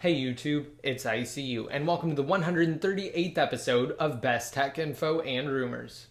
Hey YouTube, it's ICU, and welcome to the 138th episode of Best Tech Info and Rumors.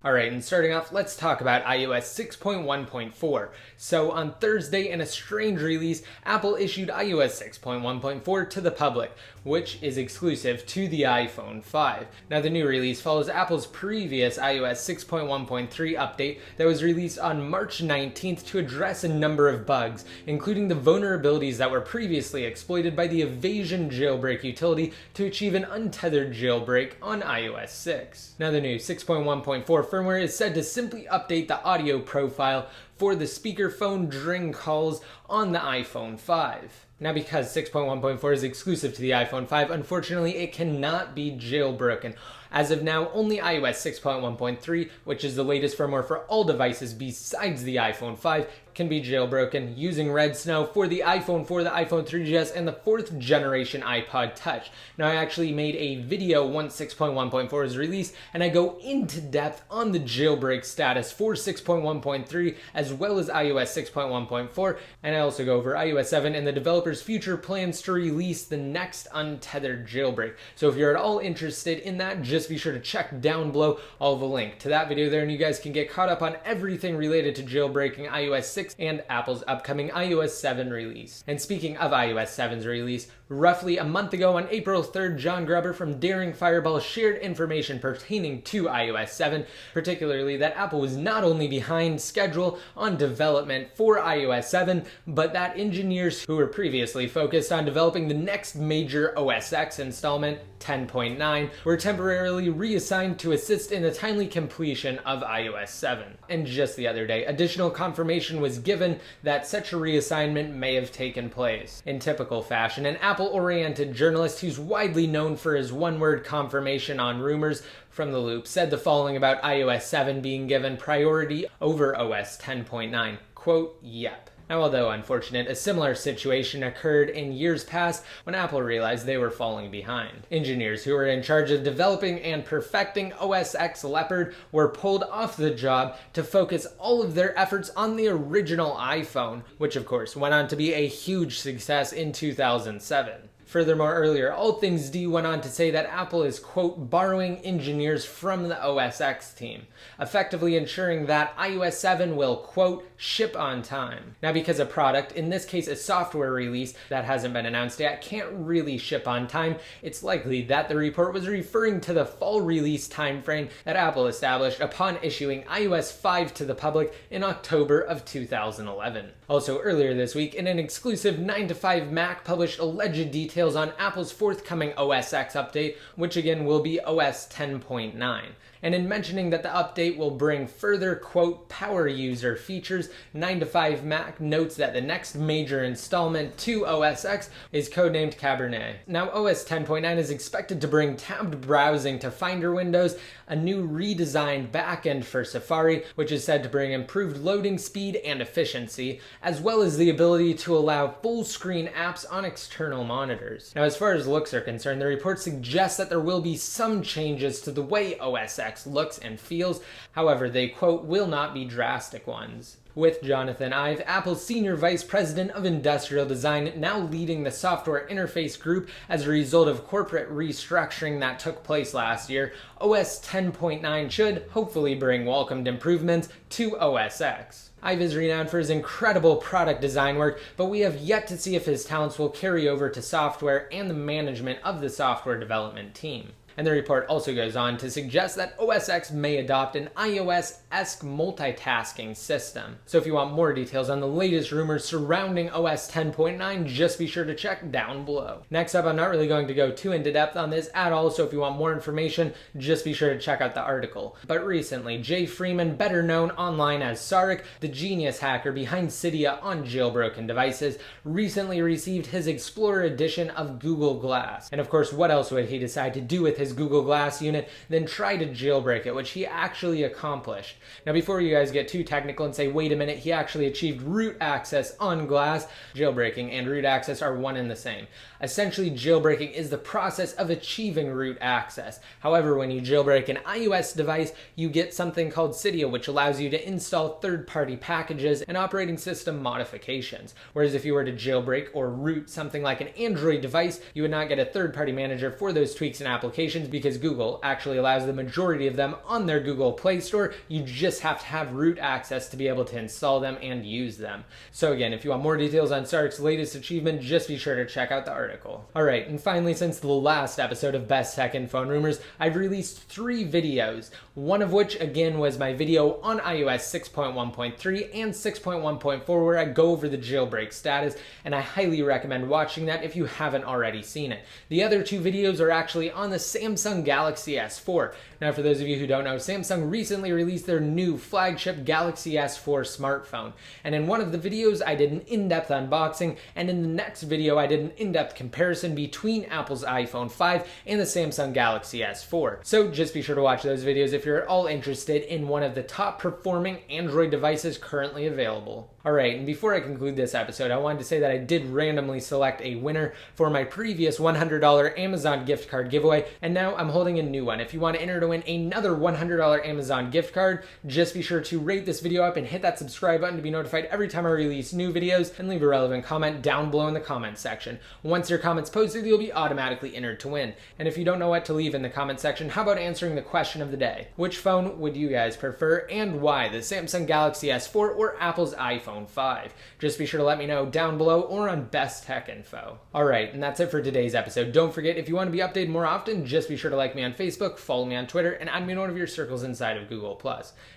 Alright, and starting off, let's talk about iOS 6.1.4. So on Thursday, in a strange release, Apple issued iOS 6.1.4 to the public, which is exclusive to the iPhone 5. Now the new release follows Apple's previous iOS 6.1.3 update that was released on March 19th to address a number of bugs, including the vulnerabilities that were previously exploited by the Evasion Jailbreak utility to achieve an untethered jailbreak on iOS 6. Now the new 6.1.4 firmware is said to simply update the audio profile for the speakerphone during calls on the iPhone 5. Now because 6.1.4 is exclusive to the iPhone 5, unfortunately it cannot be jailbroken. As of now, only iOS 6.1.3, which is the latest firmware for all devices besides the iPhone 5, can be jailbroken using Red Snow for the iPhone 4, the iPhone 3GS, and the 4th generation iPod Touch. Now I actually made a video once 6.1.4 is released, and I go into depth on the jailbreak status for 6.1.3 as well as iOS 6.1.4, and I also go over iOS 7 and the developer's future plans to release the next untethered jailbreak. So if you're at all interested in that, just be sure to check down below. I'll have a link to that video there, and you guys can get caught up on everything related to jailbreaking iOS 6 and Apple's upcoming iOS 7 release. And speaking of iOS 7's release, roughly a month ago on April 3rd, John Gruber from Daring Fireball shared information pertaining to iOS 7, particularly that Apple was not only behind schedule on development for iOS 7, but that engineers who were previously focused on developing the next major OS X installment, 10.9, were temporarily reassigned to assist in the timely completion of iOS 7. And just the other day, additional confirmation was given that such a reassignment may have taken place. In typical fashion, an Apple-oriented journalist who's widely known for his one-word confirmation on Rumors from The Loop said the following about iOS 7 being given priority over OS 10.9, quote, "Yep." Now, although unfortunate, a similar situation occurred in years past when Apple realized they were falling behind. Engineers who were in charge of developing and perfecting OS X Leopard were pulled off the job to focus all of their efforts on the original iPhone, which of course went on to be a huge success in 2007. Furthermore, earlier, All Things D went on to say that Apple is, quote, borrowing engineers from the OS X team, effectively ensuring that iOS 7 will, quote, ship on time. Now, because a product, in this case a software release that hasn't been announced yet, can't really ship on time, it's likely that the report was referring to the fall release timeframe that Apple established upon issuing iOS 5 to the public in October of 2011. Also, earlier this week, in an exclusive 9 to 5 Mac published alleged details on Apple's forthcoming OS X update, which again will be OS 10.9. And in mentioning that the update will bring further, quote, power user features, 9 to 5 Mac notes that the next major installment to OS X is codenamed Cabernet. Now, OS 10.9 is expected to bring tabbed browsing to Finder windows, a new redesigned backend for Safari, which is said to bring improved loading speed and efficiency, as well as the ability to allow full-screen apps on external monitors. Now, as far as looks are concerned, the report suggests that there will be some changes to the way OS X looks and feels. However, they, quote, will not be drastic ones. With Jonathan Ive, Apple's Senior Vice President of Industrial Design, now leading the software interface group as a result of corporate restructuring that took place last year, OS 10.9 should hopefully bring welcomed improvements to OS X. Ive is renowned for his incredible product design work, but we have yet to see if his talents will carry over to software and the management of the software development team. And the report also goes on to suggest that OS X may adopt an iOS-esque multitasking system. So if you want more details on the latest rumors surrounding OS 10.9, just be sure to check down below. Next up, I'm not really going to go too into depth on this at all, so if you want more information, just be sure to check out the article. But recently, Jay Freeman, better known online as Saurik, the genius hacker behind Cydia on jailbroken devices, recently received his Explorer edition of Google Glass. And of course, what else would he decide to do with his Google Glass unit, then try to jailbreak it, which he actually accomplished. Now, before you guys get too technical and say, wait a minute, he actually achieved root access on glass, jailbreaking and root access are one and the same. Essentially, jailbreaking is the process of achieving root access. However, when you jailbreak an iOS device, you get something called Cydia, which allows you to install third-party packages and operating system modifications. Whereas if you were to jailbreak or root something like an Android device, you would not get a third-party manager for those tweaks and applications because Google actually allows the majority of them on their Google Play Store. You just have to have root access to be able to install them and use them. So again, if you want more details on Saurik's latest achievement, just be sure to check out the article. Alright, and finally, since the last episode of Best Tech Info and Rumors, I've released 3 videos, one of which again was my video on iOS 6.1.3 and 6.1.4 where I go over the jailbreak status, and I highly recommend watching that if you haven't already seen it. The other 2 videos are actually on the Samsung Galaxy S4. Now, for those of you who don't know, Samsung recently released their new flagship Galaxy S4 smartphone, and in one of the videos I did an in-depth unboxing, and in the next video I did an in-depth comparison between Apple's iPhone 5 and the Samsung Galaxy S4. So just be sure to watch those videos if you're at all interested in one of the top performing Android devices currently available. Alright, and before I conclude this episode, I wanted to say that I did randomly select a winner for my previous $100 Amazon gift card giveaway, and now I'm holding a new one. If you want to enter to win another $100 Amazon gift card, just be sure to rate this video up and hit that subscribe button to be notified every time I release new videos, and leave a relevant comment down below in the comment section. Once your comment's posted, you'll be automatically entered to win. And if you don't know what to leave in the comment section, how about answering the question of the day? Which phone would you guys prefer and why? The Samsung Galaxy S4 or Apple's iPhone 5? Just be sure to let me know down below or on Best Tech Info. Alright, and that's it for today's episode. Don't forget, if you want to be updated more often, just be sure to like me on Facebook, follow me on Twitter, and add me in one of your circles inside of Google+.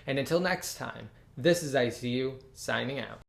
And until next time, this is ICU, signing out.